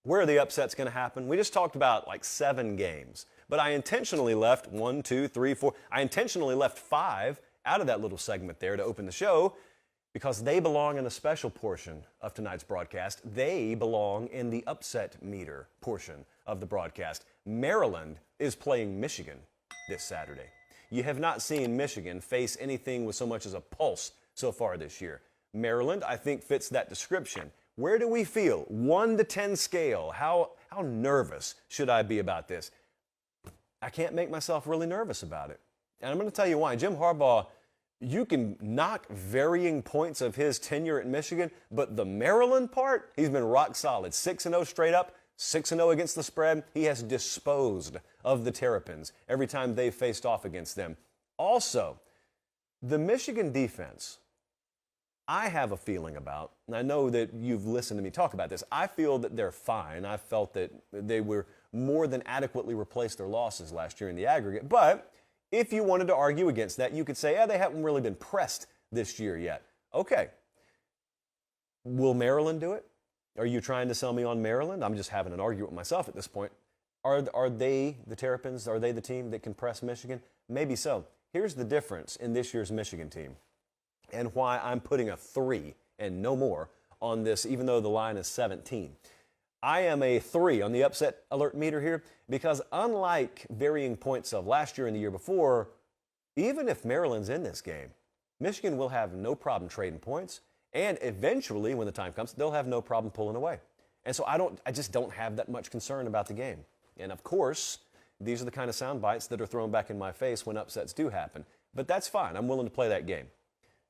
Where are the upsets going to happen? We just talked about like 7 games, but I intentionally left 1, 2, 3, 4. I intentionally left 5 out of that little segment there to open the show because they belong in a special portion of tonight's broadcast. They belong in the upset meter portion of the broadcast. Maryland is playing Michigan this Saturday. You have not seen Michigan face anything with so much as a pulse so far this year. Maryland, I think, fits that description. Where do we feel? 1 to 10 scale. How nervous should I be about this? I can't make myself really nervous about it. And I'm going to tell you why. Jim Harbaugh, you can knock varying points of his tenure at Michigan, but the Maryland part, he's been rock solid. 6-0 straight up, 6-0 against the spread. He has disposed of the Terrapins every time they've faced off against them. Also, the Michigan defense, I have a feeling about, and I know that you've listened to me talk about this, I feel that they're fine. I felt that they were more than adequately replaced their losses last year in the aggregate. But if you wanted to argue against that, you could say, yeah, they haven't really been pressed this year yet. Okay. Will Maryland do it? Are you trying to sell me on Maryland? I'm just having an argument with myself at this point. Are they, the Terrapins, are they the team that can press Michigan? Maybe so. Here's the difference in this year's Michigan team and why I'm putting a 3 and no more on this, even though the line is 17. I am a 3 on the upset alert meter here because unlike varying points of last year and the year before, even if Maryland's in this game, Michigan will have no problem trading points, and eventually, when the time comes, they'll have no problem pulling away. And so I just don't have that much concern about the game. And of course, these are the kind of sound bites that are thrown back in my face when upsets do happen. But that's fine. I'm willing to play that game.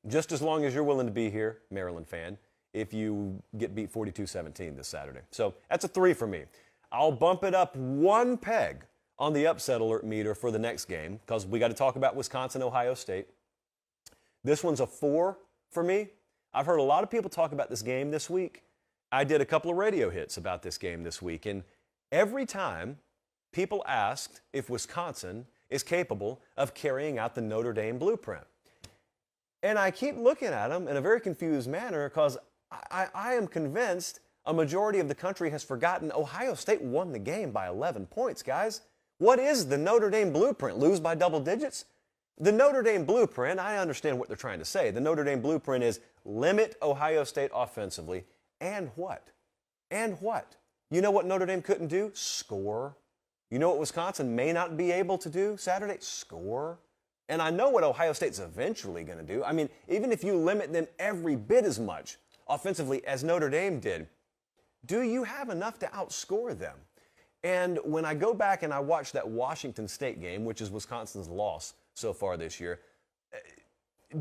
Just as long as you're willing to be here, Maryland fan, if you get beat 42-17 this Saturday. So that's a 3 for me. I'll bump it up 1 peg on the upset alert meter for the next game because we got to talk about Wisconsin, Ohio State. This one's a 4 for me. I've heard a lot of people talk about this game this week. I did a couple of radio hits about this game this week, and every time people asked if Wisconsin is capable of carrying out the Notre Dame blueprint. And I keep looking at them in a very confused manner because I am convinced a majority of the country has forgotten Ohio State won the game by 11 points, guys. What is the Notre Dame blueprint? Lose by double digits? The Notre Dame blueprint, I understand what they're trying to say. The Notre Dame blueprint is limit Ohio State offensively. And what? And what? You know what Notre Dame couldn't do? Score. You know what Wisconsin may not be able to do Saturday? Score. And I know what Ohio State's eventually going to do. I mean, even if you limit them every bit as much offensively as Notre Dame did, do you have enough to outscore them? And when I go back and I watch that Washington State game, which is Wisconsin's loss so far this year,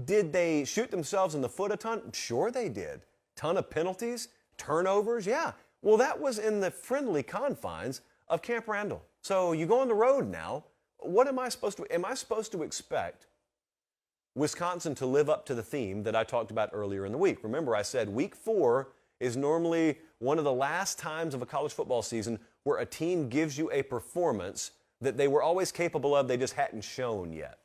did they shoot themselves in the foot a ton? Sure they did. Ton of penalties, turnovers, yeah. Well, that was in the friendly confines of Camp Randall. So you go on the road now. What am I supposed to expect Wisconsin to live up to the theme that I talked about earlier in the week? Remember, I said week 4 is normally one of the last times of a college football season where a team gives you a performance that they were always capable of, they just hadn't shown yet.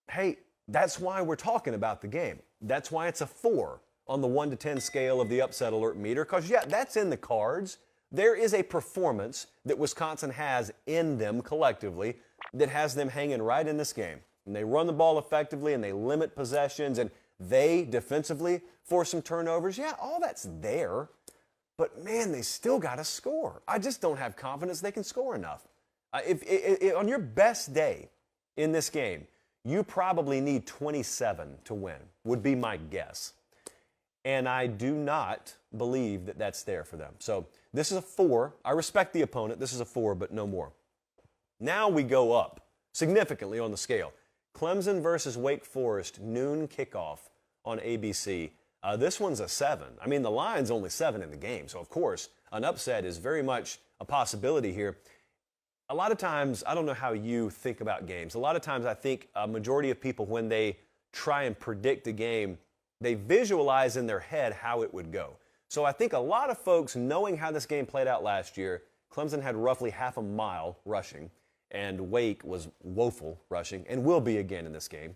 Hey, that's why we're talking about the game. That's why it's a 4 on the 1 to 10 scale of the upset alert meter, because, yeah, that's in the cards. There is a performance that Wisconsin has in them collectively that has them hanging right in this game. And they run the ball effectively and they limit possessions and they defensively force some turnovers. Yeah, all that's there. But, man, they still got to score. I just don't have confidence they can score enough. If on your best day in this game, you probably need 27 to win, would be my guess. And I do not believe that that's there for them. So this is a 4. I respect the opponent. This is a 4, but no more. Now we go up significantly on the scale. Clemson versus Wake Forest, noon kickoff on ABC. This one's a 7. I mean, the line's only 7 in the game. So, of course, an upset is very much a possibility here. A lot of times, I don't know how you think about games. A lot of times I think a majority of people, when they try and predict a game, they visualize in their head how it would go. So I think a lot of folks, knowing how this game played out last year, Clemson had roughly half a mile rushing, and Wake was woeful rushing, and will be again in this game.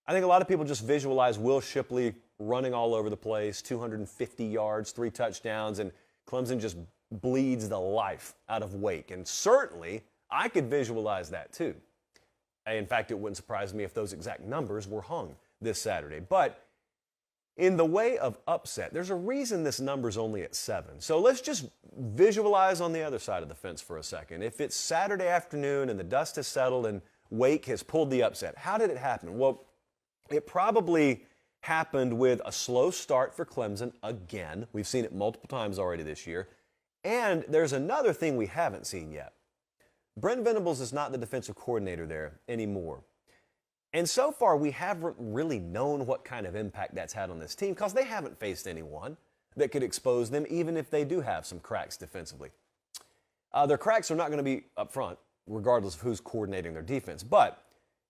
I think a lot of people just visualize Will Shipley running all over the place, 250 yards, 3 touchdowns, and Clemson just bleeds the life out of Wake. And certainly, I could visualize that too. In fact, it wouldn't surprise me if those exact numbers were hung this Saturday. But in the way of upset, there's a reason this number's only at 7. So let's just visualize on the other side of the fence for a second. If it's Saturday afternoon and the dust has settled and Wake has pulled the upset, how did it happen? Well, it probably happened with a slow start for Clemson again. We've seen it multiple times already this year. And there's another thing we haven't seen yet. Brent Venables is not the defensive coordinator there anymore. And so far, we haven't really known what kind of impact that's had on this team because they haven't faced anyone that could expose them, even if they do have some cracks defensively. Their cracks are not going to be up front, regardless of who's coordinating their defense. But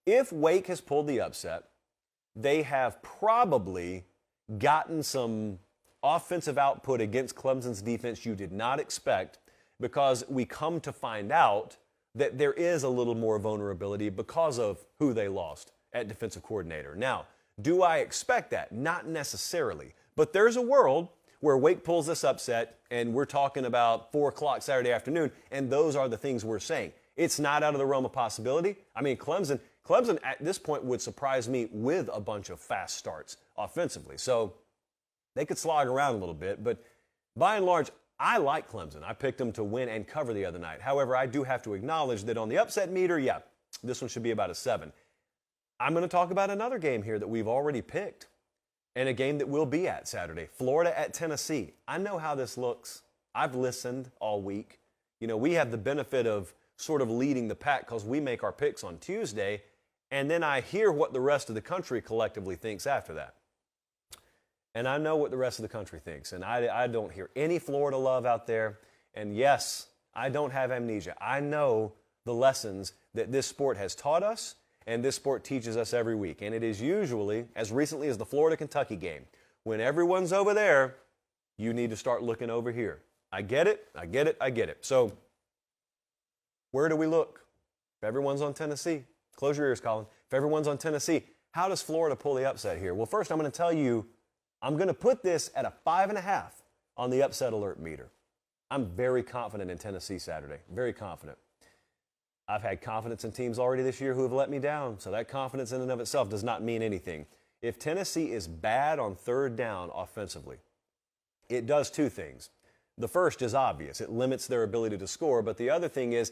if Wake has pulled the upset, they have probably gotten some offensive output against Clemson's defense you did not expect, because we come to find out that there is a little more vulnerability because of who they lost at defensive coordinator. Now, do I expect that? Not necessarily. But there's a world where Wake pulls this upset, and we're talking about 4 o'clock Saturday afternoon, and those are the things we're saying. It's not out of the realm of possibility. I mean, Clemson at this point would surprise me with a bunch of fast starts offensively. So they could slog around a little bit, but by and large, I like Clemson. I picked them to win and cover the other night. However, I do have to acknowledge that on the upset meter, yeah, this one should be about a 7. I'm going to talk about another game here that we've already picked, and a game that we'll be at Saturday. Florida at Tennessee. I know how this looks. I've listened all week. You know, we have the benefit of sort of leading the pack because we make our picks on Tuesday, and then I hear what the rest of the country collectively thinks after that. And I know what the rest of the country thinks, and I don't hear any Florida love out there. And yes, I don't have amnesia. I know the lessons that this sport has taught us, and this sport teaches us every week. And it is usually, as recently as the Florida-Kentucky game, when everyone's over there, you need to start looking over here. I get it. So where do we look? If everyone's on Tennessee, close your ears, Colin. If everyone's on Tennessee, how does Florida pull the upset here? Well, first I'm going to tell you, I'm going to put this at a 5.5 on the upset alert meter. I'm very confident in Tennessee Saturday. Very confident. I've had confidence in teams already this year who have let me down, so that confidence in and of itself does not mean anything. If Tennessee is bad on third down offensively, it does 2 things. The first is obvious. It limits their ability to score, but the other thing is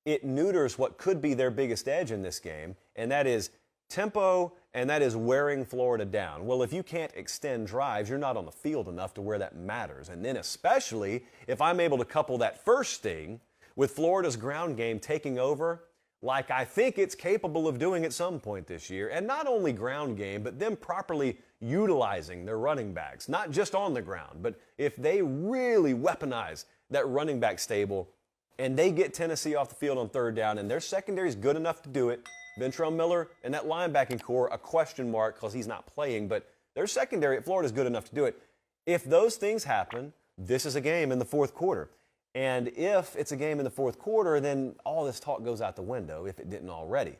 it neuters what could be their biggest edge in this game, and that is tempo, and that is wearing Florida down. Well, if you can't extend drives, you're not on the field enough to where that matters. And then especially if I'm able to couple that first thing with Florida's ground game taking over, like I think it's capable of doing at some point this year, and not only ground game, but them properly utilizing their running backs, not just on the ground, but if they really weaponize that running back stable and they get Tennessee off the field on third down and their secondary is good enough to do it, Ventrell Miller and that linebacking core, a question mark because he's not playing, but their secondary at Florida is good enough to do it. If those things happen, this is a game in the fourth quarter. And if it's a game in the fourth quarter, then all this talk goes out the window, if it didn't already.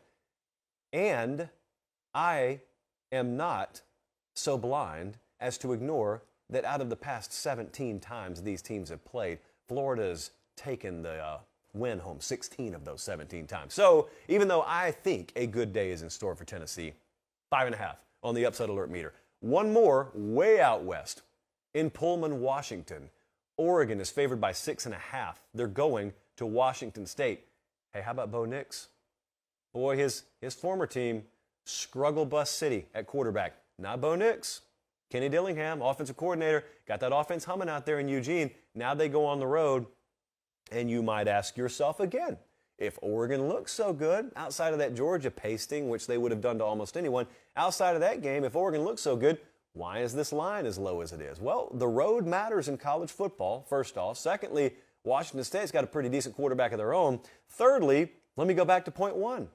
And I am not so blind as to ignore that out of the past 17 times these teams have played, Florida's taken the win home 16 of those 17 times. So even though I think a good day is in store for Tennessee, 5.5 on the upset alert meter. One more way out west in Pullman, Washington. Oregon is favored by 6.5. They're going to Washington State. Hey, how about Bo Nix? Boy, his former team, Struggle Bus City at quarterback. Not Bo Nix. Kenny Dillingham, offensive coordinator, got that offense humming out there in Eugene. Now they go on the road. And you might ask yourself again, if Oregon looks so good outside of that Georgia pasting, which they would have done to almost anyone, outside of that game, if Oregon looks so good, why is this line as low as it is? Well, the road matters in college football, first off. Secondly, Washington State's got a pretty decent quarterback of their own. Thirdly, let me go back to point 1.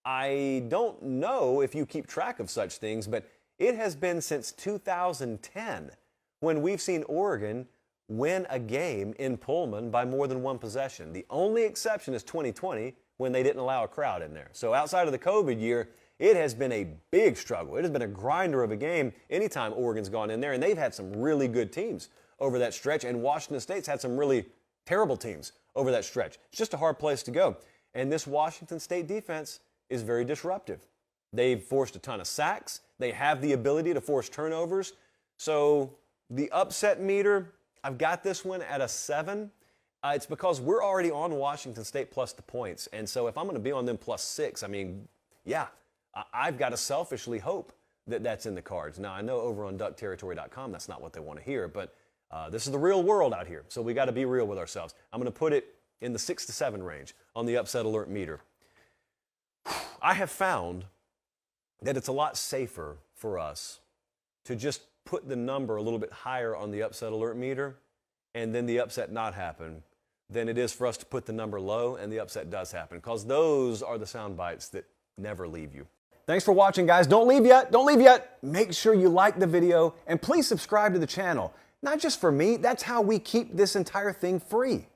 I don't know if you keep track of such things, but it has been since 2010 when we've seen Oregon win a game in Pullman by more than 1 possession. The only exception is 2020 when they didn't allow a crowd in there. So outside of the COVID year, it has been a big struggle. It has been a grinder of a game anytime Oregon's gone in there, and they've had some really good teams over that stretch, and Washington State's had some really terrible teams over that stretch. It's just a hard place to go. And this Washington State defense is very disruptive. They've forced a ton of sacks. They have the ability to force turnovers. So the upset meter, I've got this one at a 7. It's because we're already on Washington State plus the points. And so if I'm going to be on them plus 6, I mean, yeah, I've got to selfishly hope that that's in the cards. Now, I know over on duckterritory.com that's not what they want to hear, but this is the real world out here. So we got to be real with ourselves. I'm going to put it in the 6 to 7 range on the upset alert meter. I have found that it's a lot safer for us to just put the number a little bit higher on the upset alert meter and then the upset not happen than it is for us to put the number low and the upset does happen, because those are the sound bites that never leave you. Thanks for watching, guys. Don't leave yet. Don't leave yet. Make sure you like the video and please subscribe to the channel. Not just for me, that's how we keep this entire thing free.